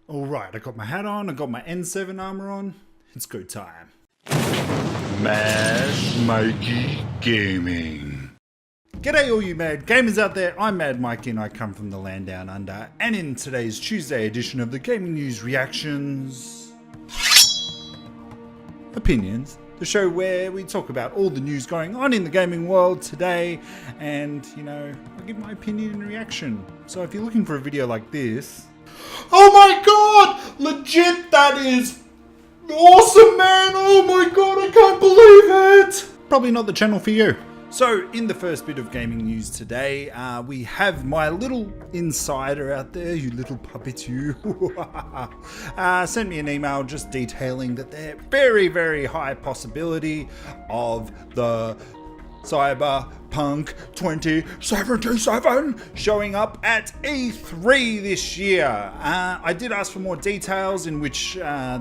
Alright, I got my hat on, I got my N7 armor on. It's go time. Mash Mikeey Gaming. G'day all you mad gamers out there, I'm Mad Mikeey and I come from the land down under. And in today's Tuesday edition of the Gaming News Reactions... Opinions. The show where we talk about all the news going on in the gaming world today. And, you know, I give my opinion and reaction. So if you're looking for a video like this... Oh my god! Legit, that is awesome, man! Oh my god, I can't believe it! Probably not the channel for you. So, in the first bit of gaming news today, we have my little insider out there, you little puppet you, sent me an email just detailing that they're very, very high possibility of the Cyberpunk 2077 showing up at E3 this year. I did ask for more details in which I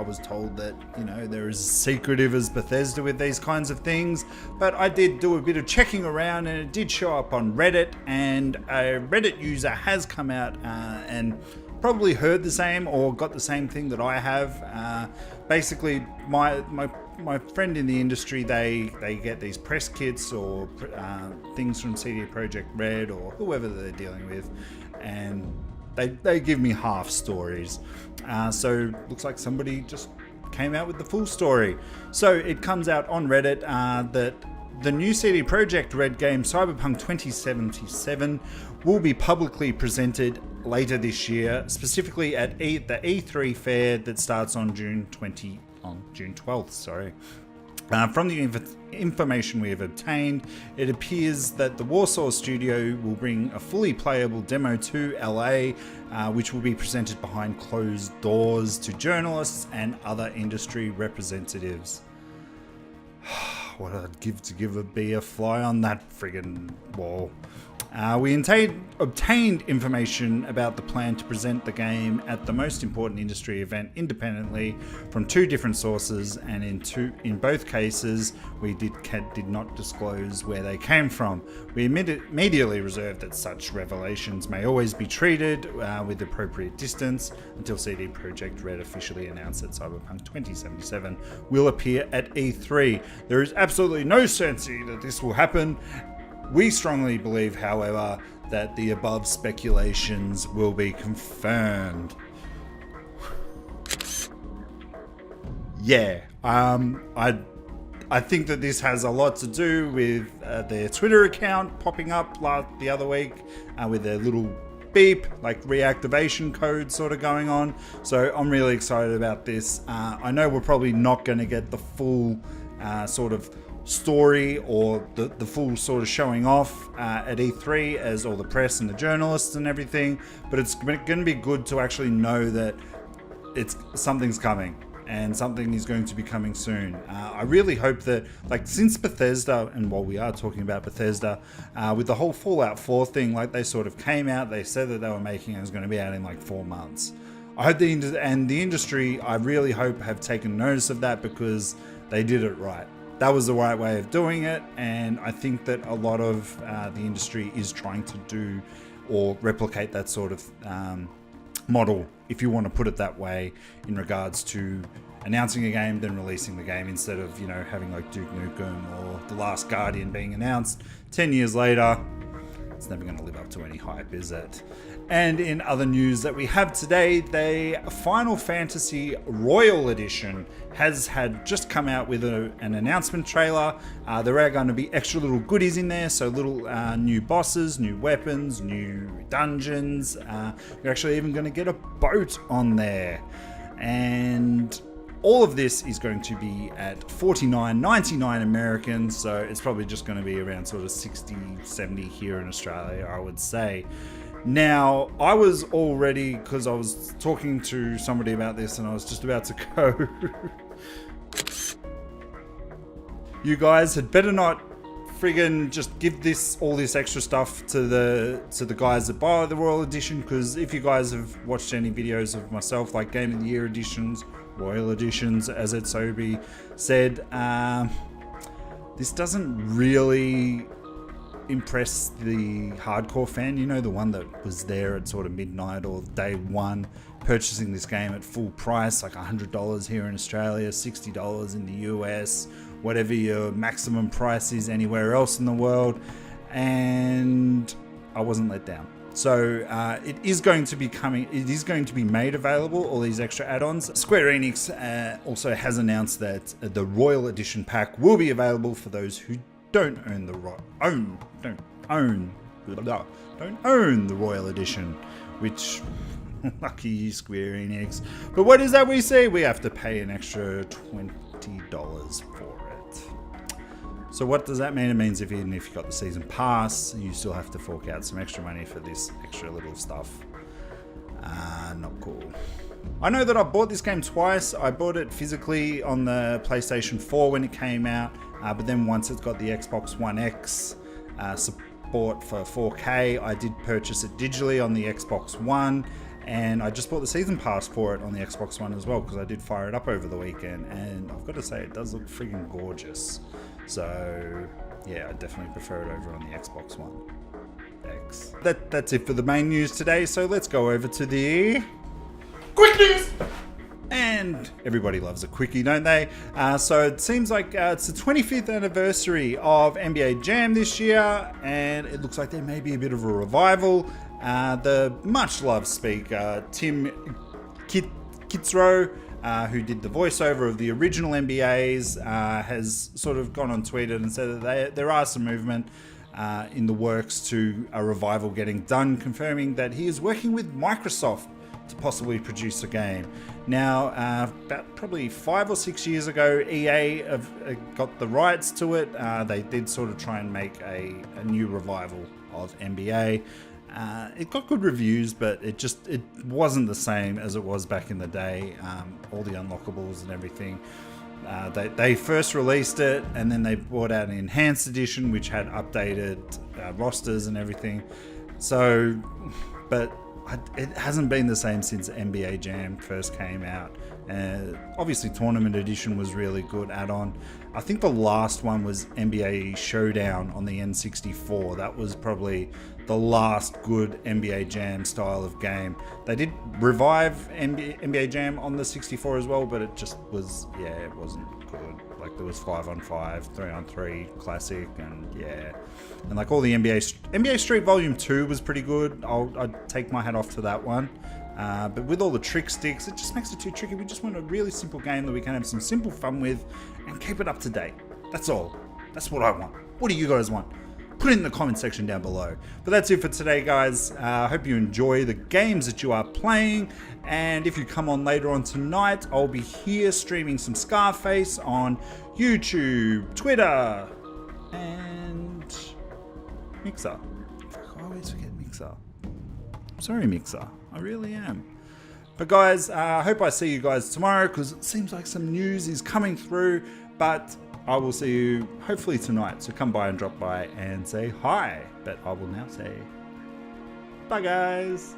was told that, you know, they're as secretive as Bethesda with these kinds of things, but I did do a bit of checking around and it did show up on Reddit, and a Reddit user has come out and probably heard the same or got the same thing that I have. Basically, my friend in the industry, they get these press kits or things from Projekt Red or whoever they're dealing with, and they give me half stories. So looks like somebody just came out with the full story. So it comes out on Reddit that the new Projekt Red game Cyberpunk 2077 will be publicly presented later this year, specifically at the E3 fair that starts on June 12th. Sorry. From the information we have obtained, it appears that the Warthog studio will bring a fully playable demo to LA, which will be presented behind closed doors to journalists and other industry representatives. What I'd give to be a fly on that friggin' wall. We obtained information about the plan to present the game at the most important industry event independently from two different sources, and in both cases we did not disclose where they came from. We immediately reserved that such revelations may always be treated with appropriate distance until CD Projekt Red officially announced that Cyberpunk 2077 will appear at E3. There is absolutely no certainty that this will happen. We strongly believe, however, that the above speculations will be confirmed. Yeah, I think that this has a lot to do with their Twitter account popping up the other week with their little beep, like reactivation code sort of going on. So I'm really excited about this. I know we're probably not going to get the full sort of story or the full sort of showing off at E3 as all the press and the journalists and everything, but it's going to be good to actually know that something's coming and something is going to be coming soon. I really hope that, like, since Bethesda, and while we are talking about Bethesda, with the whole Fallout 4 thing, like, they sort of came out, they said that they were making it was going to be out in like 4 months. I hope the industry, I really hope, have taken notice of that, because they did it right. That was the right way of doing it, and I think that a lot of the industry is trying to do or replicate that sort of model, if you want to put it that way, in regards to announcing a game then releasing the game, instead of, you know, having like Duke Nukem or The Last Guardian being announced 10 years later. It's never going to live up to any hype, is it? And in other news that we have today, the Final Fantasy Royal Edition has just come out with an announcement trailer. There are going to be extra little goodies in there, so little new bosses, new weapons, new dungeons. You're actually even going to get a boat on there. And all of this is going to be at $49.99 American, so it's probably just going to be around sort of $60, $70 here in Australia, I would say. Now, I was already, because I was talking to somebody about this and I was just about to go, you guys had better not friggin' just give all this extra stuff to the guys that buy the Royal Edition, because if you guys have watched any videos of myself, like Game of the Year editions, Royal Editions, as it's so be said, this doesn't really impress the hardcore fan, you know, the one that was there at sort of midnight or day one purchasing this game at full price, like $100 here in Australia, $60 in the US, whatever your maximum price is anywhere else in the world, and I wasn't let down. So it is going to be coming, it is going to be made available, all these extra add-ons. Square Enix also has announced that the Royal Edition pack will be available for those who don't own the don't own the Royal Edition, which lucky you, Square Enix. But what is that we see? We have to pay an extra $20 for it. So what does that mean? It means even if you got the season pass, you still have to fork out some extra money for this extra little stuff. Not cool. I know that I bought this game twice. I bought it physically on the PlayStation 4 when it came out, but then once it's got the Xbox One X support for 4K, I did purchase it digitally on the Xbox One, and I just bought the season pass for it on the Xbox One as well, because I did fire it up over the weekend, and I've got to say it does look freaking gorgeous. So yeah, I definitely prefer it over on the Xbox One X. That's it for the main news today, so let's go over to the quick news. And everybody loves a quickie, don't they? So it seems like it's the 25th anniversary of NBA Jam this year, and it looks like there may be a bit of a revival. The much-loved speaker, Tim Kitzrow, who did the voiceover of the original NBAs, has sort of gone on tweeted and said that there are some movement in the works to a revival getting done, confirming that he is working with Microsoft to possibly produce a game. Now, about probably 5 or 6 years ago, EA have got the rights to it. They did sort of try and make a new revival of NBA. It got good reviews, but it wasn't the same as it was back in the day. All the unlockables and everything. They first released it, and then they brought out an enhanced edition, which had updated rosters and everything. So, but it hasn't been the same since NBA Jam first came out. Obviously, Tournament Edition was really good add-on. I think the last one was NBA Showdown on the N64. That was probably the last good NBA Jam style of game. They did revive NBA Jam on the 64 as well, but it just was, yeah, it wasn't good. Like, there was 5-on-5, 3-on-3 classic, and yeah. And like all the NBA Street Volume 2 was pretty good. I'd take my hat off to that one. But with all the trick sticks, it just makes it too tricky. We just want a really simple game that we can have some simple fun with and keep it up to date. That's all. That's what I want. What do you guys want? Put it in the comment section down below. But that's it for today, guys. I hope you enjoy the games that you are playing. And if you come on later on tonight, I'll be here streaming some Scarface on YouTube, Twitter, and Mixer. I always forget Mixer. I'm sorry, Mixer. I really am. But guys, I hope I see you guys tomorrow, because it seems like some news is coming through. But I will see you hopefully tonight. So come by and drop by and say hi. But I will now say bye, guys.